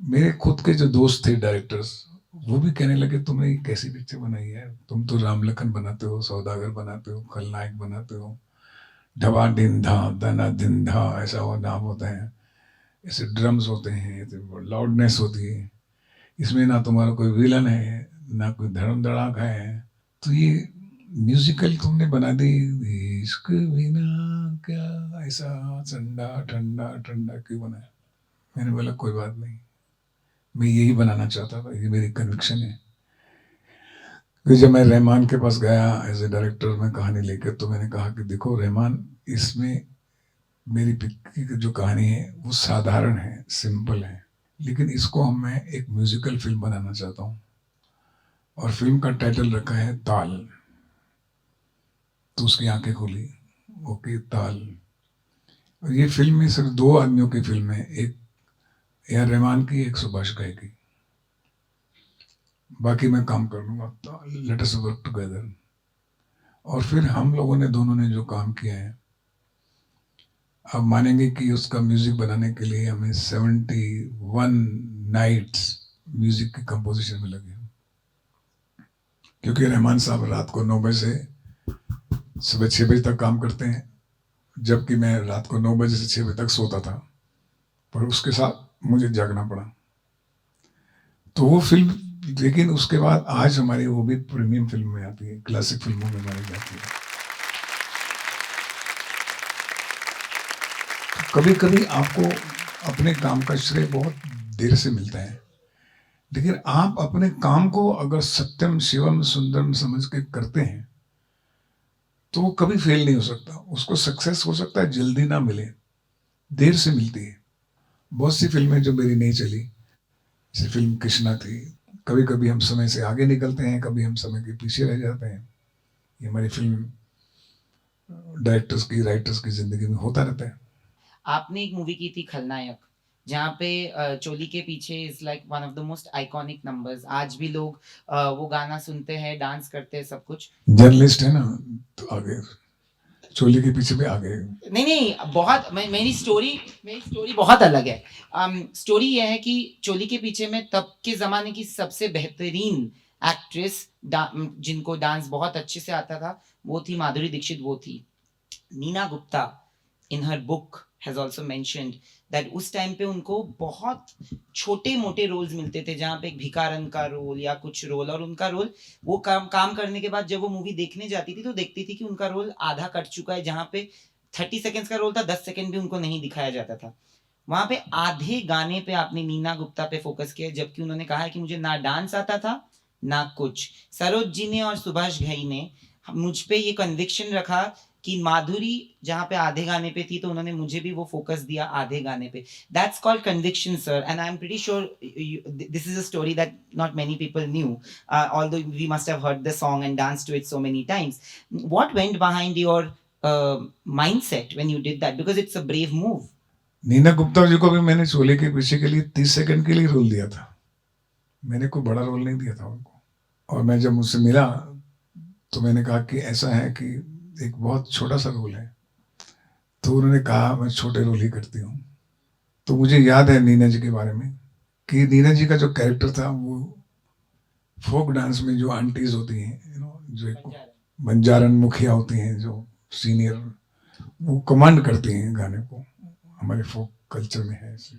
मेरे खुद के जो दोस्त थे डायरेक्टर्स, वो भी कहने लगे तुमने ये कैसी पिक्चर बनाई है, तुम तो राम लखन बनाते हो, सौदागर बनाते हो, खलनायक बनाते हो, ढबा दिन धा दना दिन धा, ऐसा वो नाम होता है, ऐसे ड्रम्स होते हैं, लाउडनेस होती है, इसमें ना तुम्हारा कोई विलन है ना कोई धर्म धड़ाक है, तो ये म्यूजिकल तुमने बना दी, इश्क बिना क्या ऐसा ठंडा ठंडा ठंडा क्यों बनाया। मैंने बोला कोई बात नहीं, मैं यही बनाना चाहता था, ये मेरी कन्विक्शन है। फिर जब मैं रहमान के पास गया एज ए डायरेक्टर में कहानी लेकर, तो मैंने कहा कि देखो रहमान, इसमें मेरी पिक्की की जो कहानी है वो साधारण है, सिंपल है, लेकिन इसको मैं एक म्यूजिकल फिल्म बनाना चाहता हूँ, और फिल्म का टाइटल रखा है ताल। तो उसकी आंखें खुली, ओके ताल। और ये फिल्म में सिर्फ दो आदमियों की फिल्म है, एक ए आर रहमान की, एक सुभाष घई की। बाकी मैं काम कर लूंगा, लेट अस वर्क टुगेदर। और फिर हम लोगों ने, दोनों ने जो काम किया है, आप मानेंगे कि उसका म्यूजिक बनाने के लिए हमें 71 नाइट्स म्यूजिक की कंपोजिशन में लगे, क्योंकि रहमान साहब रात को 9 बजे से सुबह 6 बजे तक काम करते हैं, जबकि मैं रात को 9 बजे से 6 बजे तक सोता था, पर उसके साथ मुझे जागना पड़ा। तो वो फिल्म, लेकिन उसके बाद आज हमारी वो भी प्रीमियम फिल्म में आती है, क्लासिक फिल्मों में मानी जाती है। तो कभी कभी आपको अपने काम का श्रेय बहुत देर से मिलता है, लेकिन आप अपने काम को अगर सत्यम शिवम सुंदरम समझ के करते हैं तो वो कभी फेल नहीं हो सकता। उसको सक्सेस हो सकता है जल्दी ना मिले, देर से मिलती है। बहुत सी फिल्में जो मेरी नहीं चली, जैसे फिल्म कृष्णा थी, कभी कभी हम समय से आगे निकलते हैं, कभी हम समय के पीछे रह जाते हैं। ये हमारी फिल्म डायरेक्टर्स की, राइटर्स की जिंदगी में होता रहता है। आपने एक मूवी की थी खलनायक, जहाँ पे चोली के पीछे is like one of the most iconic numbers. आज भी लोग वो गाना सुनते हैं, डांस करते हैं, सब कुछ। जर्नलिस्ट है ना, तो आगे चोली के पीछे भी आगे। नहीं नहीं, बहुत मेरी स्टोरी बहुत अलग है। स्टोरी यह है कि चोली के पीछे में तब के ज़माने की सबसे बेहतरीन एक्ट्रेस, जिनको डांस बहुत अच्छे से आता था, वो थी माधुरी दीक्षित। वो थी Neena Gupta. In her book has also mentioned that उस टाइम पे उनको बहुत छोटे मोटे रोल्स मिलते थे, जहाँ पे एक भिखारन का रोल या कुछ रोल, और उनका रोल वो काम करने के बाद जब वो मूवी देखने जाती थी तो देखती थी कि उनका रोल आधा कट चुका है। जहाँ पे 30 सेकेंड्स का रोल था, 10 सेकेंड भी उनको नहीं दिखाया जाता था। वहां पे आधे गाने पे आपने नीना गुप्ता पे फोकस किया, जबकि उन्होंने कहा है कि मुझे ना डांस आता था ना कुछ। सरोज जी ने और सुभाष घई ने मुझ पे ये कन्विक्शन रखा कि माधुरी जहाँ पे आधे गाने पे थी, तो उन्होंने मुझे भी वो फोकस दिया आधे गाने पे। That's called conviction sir, and I am pretty sure this is a story that not many people new, although we must have heard the song and danced to it so many times. What went behind your mindset when you did that, because it's a brave move. Neena Gupta ji को भी मैंने चोले के पीछे के लिए 30 second के लिए role दिया था, मैंने कोई बड़ा रोल नहीं दिया था उनको। और मैं जब मुझसे मिला तो मैंने कहा कि ऐसा है कि एक बहुत छोटा सा रोल है, तो उन्होंने कहा मैं छोटे रोल ही करती हूँ। तो मुझे याद है नीना जी के बारे में कि नीना जी का जो कैरेक्टर था वो फोक डांस में जो आंटीज होती हैं, जो एक बंजारन मुखिया होती हैं, जो सीनियर, वो कमांड करती हैं गाने को, हमारे फोक कल्चर में है ऐसे।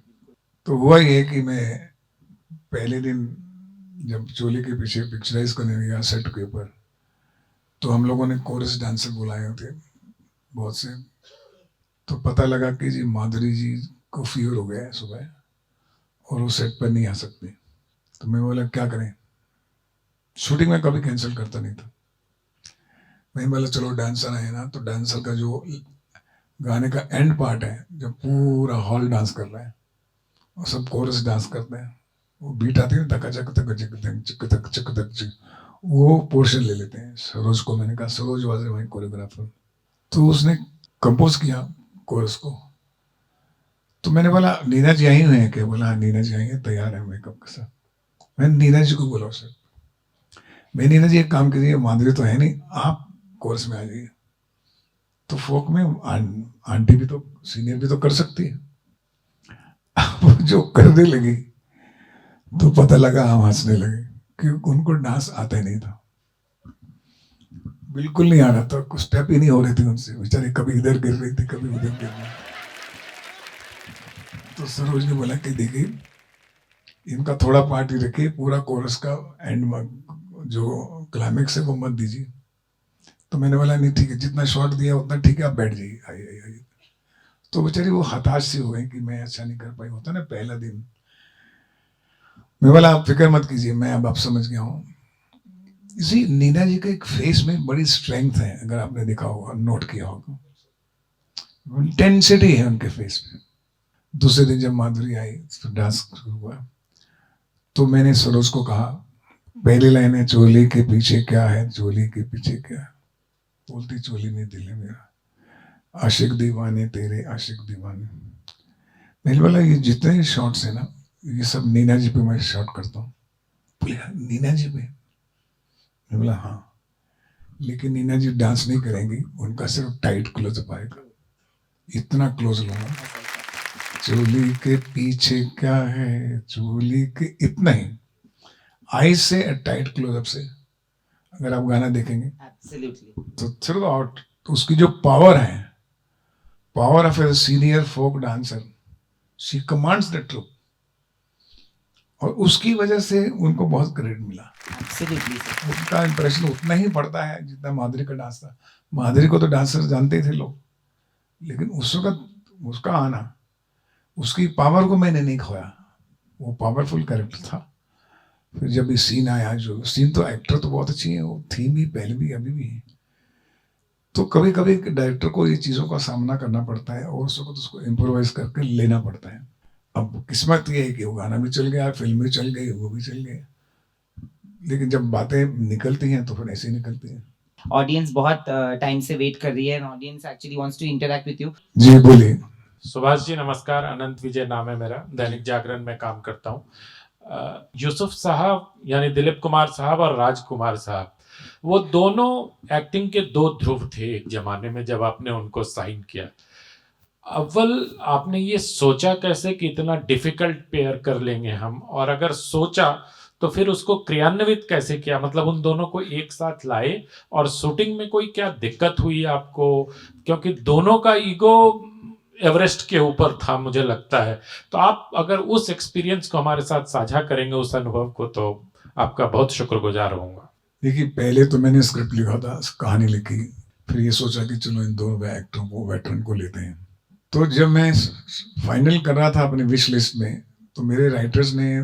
तो हुआ ये कि मैं पहले दिन जब चोली के पीछे पिक्चराइज करने गया सेट के ऊपर, तो हम लोगों ने कोरस डांसर बुलाए थे बहुत से। तो पता लगा कि जी माधुरी जी को फीवर हो गया है सुबह और वो सेट पर नहीं आ सकती। तो मैं बोला क्या करें, शूटिंग में कभी कैंसिल करता नहीं था। मैं बोला चलो डांसर आए ना, तो डांसर का जो गाने का एंड पार्ट है जब पूरा हॉल डांस कर रहा है और सब कोरस डांस करते हैं, वो बीट आती है ना, तक चक तक चक तक चक तक चक तक चक, वो पोर्शन ले लेते हैं सरोज को। मैंने कहा सरोज वाज माय कोरियोग्राफर, तो उसने कंपोज किया कोरस को। तो मैंने बोला नीना जी आई हुई हैं क्या? बोला हाँ नीना जी आई हैं, तैयार है मेकअप के साथ। मैंने नीना जी को बोला सर, मैं नीना जी एक काम कीजिए, माधुरी तो है नहीं, आप कोर्स में आ जाइए। तो फोक में आंटी भी तो सीनियर भी तो कर सकती है। वो जो करने लगी तो पता लगा हम हंसने लगे, क्योंकि उनको डांस आता ही नहीं था, बिल्कुल नहीं आ रहा था, कुछ स्टेप ही नहीं हो रही थी उनसे, बेचारी कभी इधर गिर रही थी कभी उधर गिर रही थी। तो सरोज ने बोला कि देखिए इनका थोड़ा पार्ट ही रखिए, पूरा कोरस का एंड जो क्लाइमेक्स है वो मत दीजिए। तो मैंने बोला नहीं ठीक है, जितना शॉट दिया उतना ठीक है, आप बैठ जाइए, आइए आइए आइए। तो बेचारी वो हताश सी हो गई कि मैं अच्छा नहीं कर पाई, होता ना पहला दिन। मैं बोला आप फिक्र मत कीजिए, मैं अब आप समझ गया हूँ। इसी नीना जी के एक फेस में बड़ी स्ट्रेंथ है, अगर आपने देखा होगा, नोट किया होगा, इंटेंसिटी है उनके फेस में। दूसरे दिन जब माधुरी आई तो डांस शुरू हुआ, तो मैंने सरोज को कहा पहली लाइन है चोली के पीछे क्या है, चोली के पीछे क्या है? बोलती चोली में दिल है मेरा, आशिक दीवाने तेरे आशिक दीवाने। मैंने बोला ये जितने शॉट्स है ना, ये सब नीना जी पे मैं शॉट करता हूँ। बोले नीना जी पे? मैं बोला हाँ, लेकिन नीना जी डांस नहीं करेंगी, उनका सिर्फ टाइट क्लोजअप आएगा, इतना क्लोज लूंगा। चोली के पीछे क्या है, चोली के, इतना ही आई से टाइट क्लोजअप से अगर आप गाना देखेंगे Absolutely. तो थ्रू आउट, तो उसकी जो पावर है, power of a senior folk dancer, she commands the troupe, और उसकी वजह से उनको बहुत क्रेडिट मिला। Absolutely, sir. उनका इंप्रेशन उतना ही पड़ता है जितना माधुरी का डांस था। माधुरी को तो डांसर जानते ही थे लोग, लेकिन उस वक्त उसका आना, उसकी पावर को मैंने नहीं खोया, वो पावरफुल कैरेक्टर था। फिर जब ये सीन आया, जो सीन, तो एक्टर तो बहुत अच्छी है, वो थी भी पहले भी अभी भी है। तो कभी कभी डायरेक्टर को ये चीज़ों का सामना करना पड़ता है और उसको इम्प्रोवाइज करके लेना पड़ता है। अब किस्मत ये है कि वो गाना भी चल गया, फिल्म भी चल गई, वो भी चल गई, लेकिन जब बातें निकलती हैं तो फिर ऐसे ही निकलती हैं। ऑडियंस बहुत टाइम से वेट कर रही है, audience actually wants to interact with you. जी बोलिए। सुभाष जी नमस्कार, अनंत विजय नाम है मेरा, दैनिक जागरण में काम करता हूँ। यूसुफ साहब यानी दिलीप कुमार साहब और राजकुमार साहब, वो दोनों एक्टिंग के दो ध्रुव थे एक जमाने में जब आपने उनको साइन किया। अव्वल आपने ये सोचा कैसे कि इतना डिफिकल्ट पेयर कर लेंगे हम, और अगर सोचा तो फिर उसको क्रियान्वित कैसे किया, मतलब उन दोनों को एक साथ लाए, और शूटिंग में कोई क्या दिक्कत हुई आपको? क्योंकि दोनों का ईगो एवरेस्ट के ऊपर था मुझे लगता है। तो आप अगर उस एक्सपीरियंस को हमारे साथ साझा करेंगे, उस अनुभव को, तो आपका बहुत शुक्रगुजार होऊंगा। देखिए पहले तो मैंने स्क्रिप्ट लिखा था, कहानी लिखी, फिर ये सोचा कि चलो इन दो एक्टरों को, वेटरन को लेते हैं। तो जब मैं फाइनल कर रहा था अपने विश लिस्ट में, तो मेरे राइटर्स ने,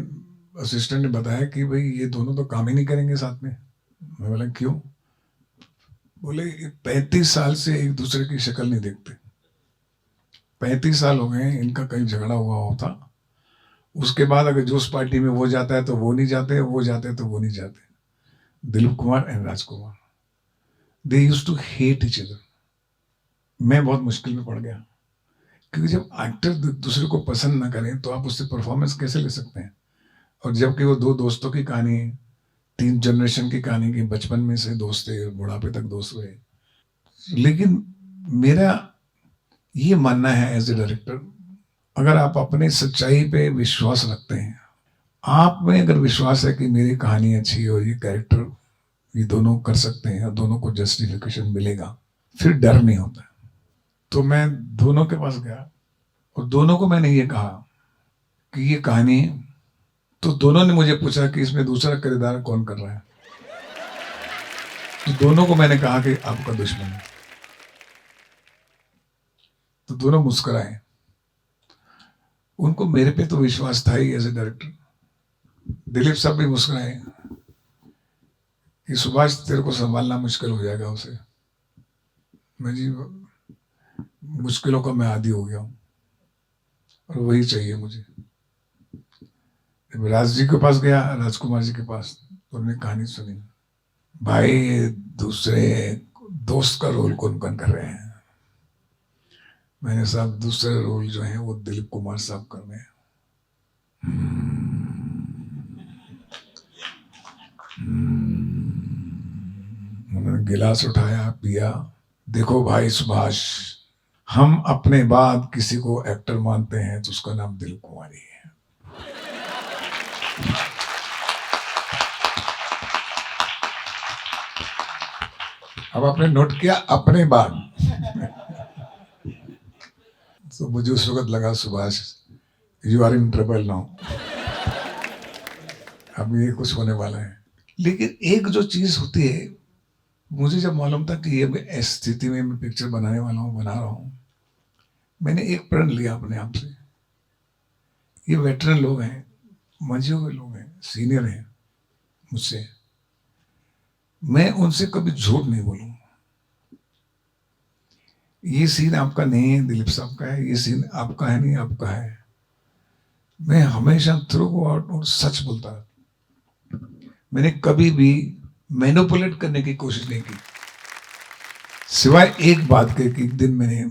असिस्टेंट ने बताया कि भाई ये दोनों तो काम ही नहीं करेंगे साथ में। मैं बोला क्यों? बोले 35 साल से एक दूसरे की शक्ल नहीं देखते, 35 साल हो गए इनका कहीं झगड़ा हुआ होता, उसके बाद अगर जो उस पार्टी में वो जाता है तो वो नहीं जाते, वो जाते हैं तो वो नहीं जाते। Dilip Kumar and Rajkumar, they used to hate each other. मैं बहुत मुश्किल में पड़ गया, क्योंकि जब एक्टर दूसरे को पसंद ना करें तो आप उससे परफॉर्मेंस कैसे ले सकते हैं? और जबकि वो दो दोस्तों की कहानी, 3 जनरेशन की कहानी की, बचपन में से दोस्त थे, बुढ़ापे तक दोस्त हुए। लेकिन मेरा ये मानना है एज ए डायरेक्टर, अगर आप अपने सच्चाई पे विश्वास रखते हैं, आप में अगर विश्वास है कि मेरी कहानी अच्छी है और ये कैरेक्टर ये दोनों कर सकते हैं और दोनों को जस्टिफिकेशन मिलेगा, फिर डर नहीं होता। तो मैं दोनों के पास गया और दोनों को मैंने ये कहा कि ये कहानी है। तो दोनों ने मुझे पूछा कि इसमें दूसरा किरदार कौन कर रहा है? तो दोनों को मैंने कहा कि आपका दुश्मन है। तो दोनों मुस्कुराए, उनको मेरे पे तो विश्वास था ही एज ए डायरेक्टर। दिलीप साहब भी मुस्कुराए कि सुभाष तेरे को संभालना मुश्किल हो जाएगा उसे। मैं जी मुश्किलों का मैं आदी हो गया हूँ और वही चाहिए मुझे। जब राज जी के पास गया, राजकुमार जी के पास, तो उन्होंने कहानी सुनी, भाई दूसरे दोस्त का रोल कौन कौन कर रहे हैं? मैंने साहब दूसरे रोल जो है वो दिलीप कुमार साहब कर रहे हैं। उन्होंने गिलास उठाया, पिया। देखो भाई सुभाष, हम अपने बाद किसी को एक्टर मानते हैं तो उसका नाम दिलीप कुमार ही है। अब आपने नोट किया अपने बाद। तो मुझे उस वक्त लगा, Subhash you are in trouble now, अब ये कुछ होने वाला है। लेकिन एक जो चीज होती है, मुझे जब मालूम था कि ये इस स्थिति में मैं पिक्चर बनाने वाला हूँ, बना रहा हूँ, मैंने एक प्रण लिया अपने आप से। ये वेटरन लोग हैं, मंझे हुए लोग हैं, सीनियर हैं मुझसे, मैं उनसे कभी झूठ नहीं बोलूंगा। ये सीन आपका नहीं है, दिलीप साहब का है, ये सीन आपका है नहीं, आपका है। मैं हमेशा थ्रू आउट और सच बोलता। मैंने कभी भी मैनिपुलेट करने की कोशिश नहीं की, सिवाय एक बात के कि एक दिन मैंने,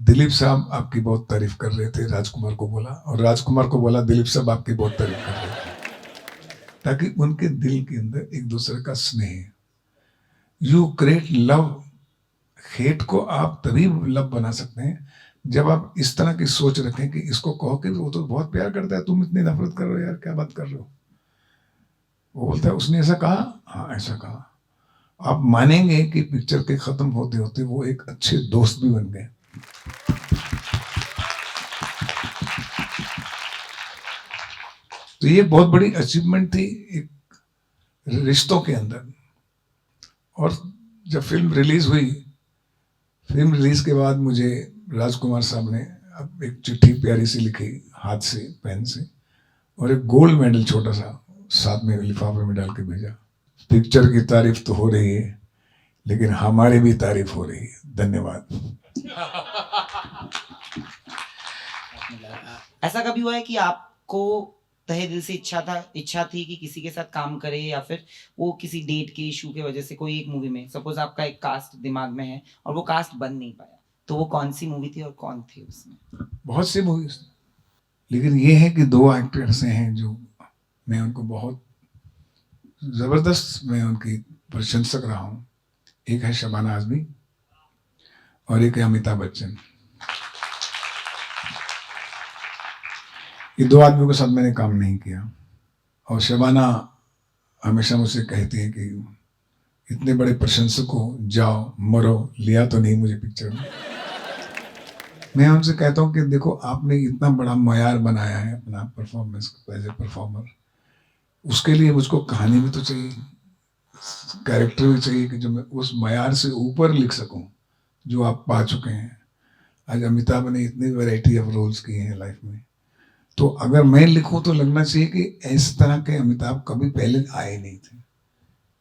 दिलीप साहब आपकी बहुत तारीफ कर रहे थे, राजकुमार को बोला, और राजकुमार को बोला दिलीप साहब आपकी बहुत तारीफ कर रहे थे, ताकि उनके दिल के अंदर एक दूसरे का स्नेह, यू क्रिएट लव। हेट को आप तभी लव बना सकते हैं जब आप इस तरह की सोच रखें कि इसको कहो कि वो तो बहुत प्यार करता है, तुम इतनी नफरत कर रहे हो यार, क्या बात कर रहे हो। वो बोलता है उसने ऐसा कहा, हाँ ऐसा कहा। आप मानेंगे कि पिक्चर के खत्म होते होते वो एक अच्छे दोस्त भी बन गए। तो ये बहुत बड़ी अचीवमेंट थी एक रिश्तों के अंदर। और जब फिल्म रिलीज हुई, फिल्म रिलीज के बाद मुझे राजकुमार साहब ने अब एक चिट्ठी प्यारी सी लिखी हाथ से, पेन से, और एक गोल्ड मेडल छोटा सा साथ में लिफाफे में डाल के भेजा। पिक्चर की तारीफ तो हो रही है, लेकिन हमारी भी तारीफ हो रही है। धन्यवाद। ऐसा कभी हुआ है कि आपको तहे दिल से इच्छा थी कि किसी के साथ काम करे, या फिर वो किसी डेट के इशू के वजह से कोई एक मूवी में, सपोज आपका एक कास्ट दिमाग में है और वो कास्ट बन नहीं पाया, तो वो कौन सी मूवी थी और कौन थे उसमें? बहुत सी मूवीज, लेकिन ये है कि दो एक्टर्स हैं जो मैं उनको बहुत जबरदस्त, मैं उनकी प्रशंसक रहा हूँ। एक है शबाना आजमी और एक है अमिताभ बच्चन। ये दो आदमियों के साथ मैंने काम नहीं किया, और शबाना हमेशा मुझसे कहती है कि इतने बड़े प्रशंसक हो, जाओ मरो, लिया तो नहीं मुझे पिक्चर में। मैं उनसे कहता हूँ कि देखो आपने इतना बड़ा मयार बनाया है अपना परफॉर्मेंस एज ए परफॉर्मर, उसके लिए मुझको कहानी भी तो चाहिए, कैरेक्टर भी चाहिए कि जो मैं उस मयार से ऊपर लिख सकूं जो आप पा चुके हैं। आज अमिताभ ने इतनी वैरायटी ऑफ रोल्स किए हैं लाइफ में, तो अगर मैं लिखूं तो लगना चाहिए कि इस तरह के अमिताभ कभी पहले आए नहीं थे।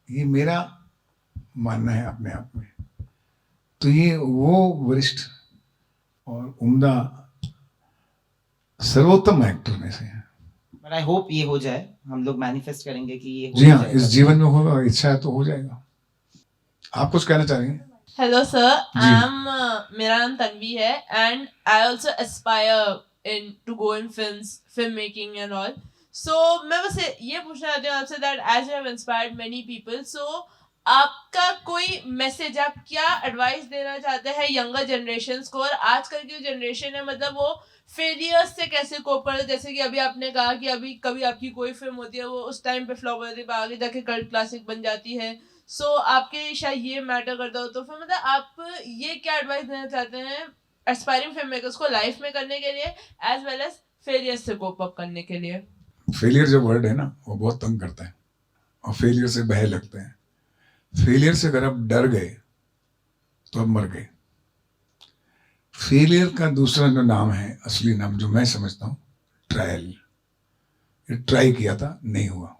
ये मेरा मानना है अपने आप में। तो ये वो वरिष्ठ और उम्दा सर्वोत्तम एक्टर में से है। बट आई होप ये हो जाए, हम लोग मैनिफेस्ट करेंगे कि ये हो जी हाँ, जाए। इस जीवन में होगा, इच्छा है तो हो जाएगा। आप कुछ कहना चाहेंगे? Hello sir, जी। मेरा नाम तन्वी है and I also aspire in to go in film making and all. So मैं बस ये पूछना चाहती हूँ आपसे that as you have inspired many people, so आपका कोई मैसेज, आप क्या एडवाइस देना चाहते हैं यंगर जनरेशंस को? और आजकल की जो जनरेशन है, मतलब वो फेलियर्स से कैसे कोप करते, जैसे कि अभी आपने कहा कि अभी कभी आपकी कोई फिल्म होती है वो उस टाइम पे फ्लॉप होती है, आगे जाके कल्ट क्लासिक बन जाती है। सो आपके शायद ये मैटर करता हो, तो फिर मतलब आप ये क्या एडवाइस देना चाहते हैं एस्पायरिंग फिल्म मेकर्स को लाइफ में करने के लिए एज वेल एज फेलियर से कोप अप करने के लिए? फेलियर जो वर्ड है ना, वो बहुत तंग करता है, और फेलियर से भय लगते हैं। फेलियर से अगर आप डर गए तो आप मर गए। फेलियर का दूसरा जो नाम है, असली नाम जो मैं समझता हूं, ट्रायल। ये ट्राई किया था, नहीं हुआ।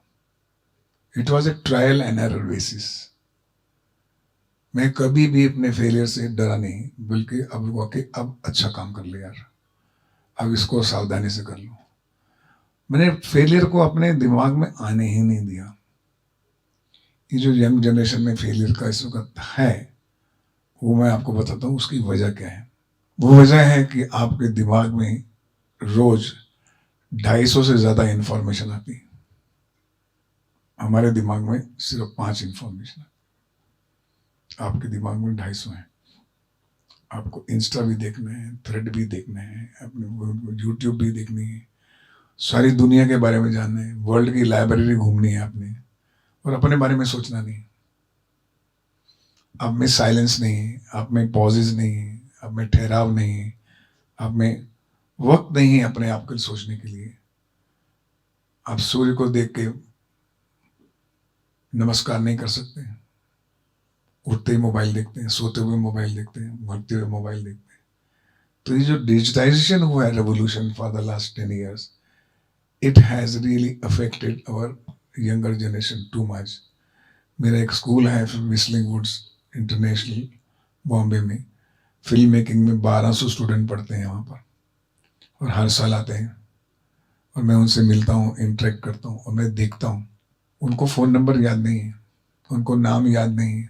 It was a trial and error basis. मैं कभी भी अपने फेलियर से डरा नहीं, बल्कि अब हुआ कि अब अच्छा काम कर लिया यार, अब इसको सावधानी से कर लो। मैंने फेलियर को अपने दिमाग में आने ही नहीं दिया। ये जो यंग जनरेशन में फेलियर का इस वक्त है, वो मैं आपको बताता हूँ उसकी वजह क्या है। वो वजह है कि आपके दिमाग में रोज 250 से ज्यादा इंफॉर्मेशन आती है। हमारे दिमाग में सिर्फ 5 इंफॉर्मेशन, आपके दिमाग में 250 है। आपको इंस्टा भी देखना है, थ्रेड भी देखना है, अपने यूट्यूब भी देखनी है, सारी दुनिया के बारे में जानना है, वर्ल्ड की लाइब्रेरी घूमनी है आपने, और अपने बारे में सोचना नहीं। आप में साइलेंस नहीं है, आप में पॉजेज नहीं है, आप में ठहराव नहीं है, आप में वक्त नहीं है अपने आप के लिए सोचने के लिए। आप सूर्य को देख के नमस्कार नहीं कर सकते, उठते ही मोबाइल देखते हैं, सोते हुए मोबाइल देखते हैं, मरते हुए मोबाइल देखते हैं। तो ये जो डिजिटाइजेशन हुआ है, revolution for the last 10 years, it has really affected our younger generation too much. मेरा एक स्कूल है विस्लिंग वुड्स इंटरनेशनल, बॉम्बे में। फिल्म मेकिंग में 1200 स्टूडेंट पढ़ते हैं वहाँ पर, और हर साल आते हैं, और मैं उनसे मिलता हूँ, इंटरेक्ट करता हूँ, और मैं देखता हूँ उनको फ़ोन नंबर याद नहीं है, उनको नाम याद नहीं है,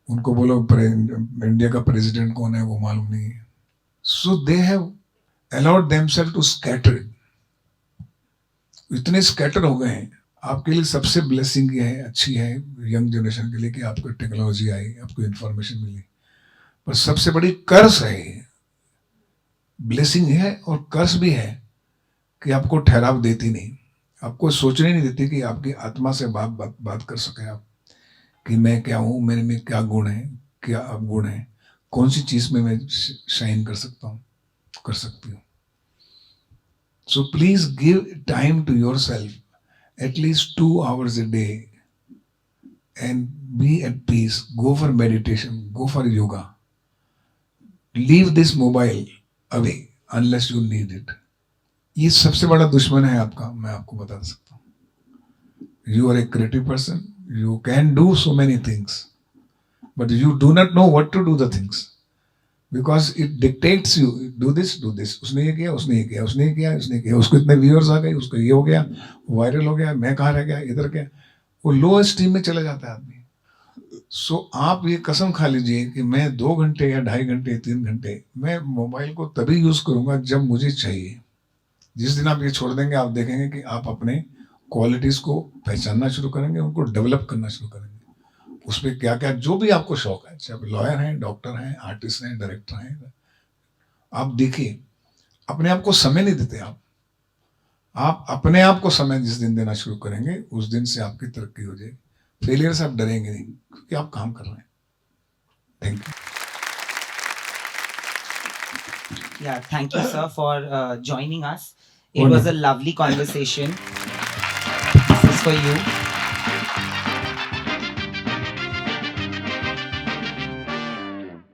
उनको बोलो इंडिया का प्रेसिडेंट कौन है वो मालूम नहीं है। So they have allowed themselves to scatter, इतने स्कैटर हो गए हैं। आपके लिए सबसे ब्लेसिंग ये है, अच्छी है यंग जनरेशन के लिए कि आपको टेक्नोलॉजी आई, आपको इंफॉर्मेशन मिली, पर सबसे बड़ी कर्स है, ब्लेसिंग है और कर्स भी है कि आपको ठहराव देती नहीं, आपको सोचने नहीं देती कि आपकी आत्मा से बात कर सके आप, कि मैं क्या हूँ, मेरे में क्या गुण है, क्या अवगुण है, कौन सी चीज में मैं शाइन कर सकता हूँ, कर सकती हूँ। So please give time to yourself at least 2 hours a day and be at peace. Go for meditation, go for yoga. Leave this mobile away unless you need it. ये सबसे बड़ा दुश्मन है आपका, मैं आपको बता सकता हूँ। You are a creative person, you can do so many things, but you do not know what to do the things because it dictates you. Do this, do this. उसने ये किया, उसने ये किया, उसने ये किया, उसने किया, उसको इतने व्यूअर्स आ गए, उसको ये हो गया, वायरल हो गया, मैं कहाँ रह गया, इधर क्या, वो लो स्टीम में चला जाता है आदमी। सो आप ये कसम खा लीजिए कि मैं 2 घंटे या 2.5 घंटे 3 घंटे मैं मोबाइल को तभी यूज करूंगा जब मुझे चाहिए। जिस दिन आप ये छोड़ देंगे, आप देखेंगे कि आप अपने क्वालिटीज को पहचानना शुरू करेंगे, उनको डेवलप करना शुरू करेंगे। उसमें क्या क्या जो भी आपको शौक है, चाहे लॉयर हैं, डॉक्टर हैं, आर्टिस्ट हैं, डायरेक्टर हैं, आप देखिए अपने आप को समय नहीं देते आप अपने आप को समय जिस दिन देना शुरू करेंगे उस दिन से आपकी तरक्की हो जाएगी। फेलियर से आप डरेंगे नहीं क्योंकि आप काम कर रहे हैं। Thank you. Yeah, thank you, sir, for joining us. It was a lovely conversation. This is for you.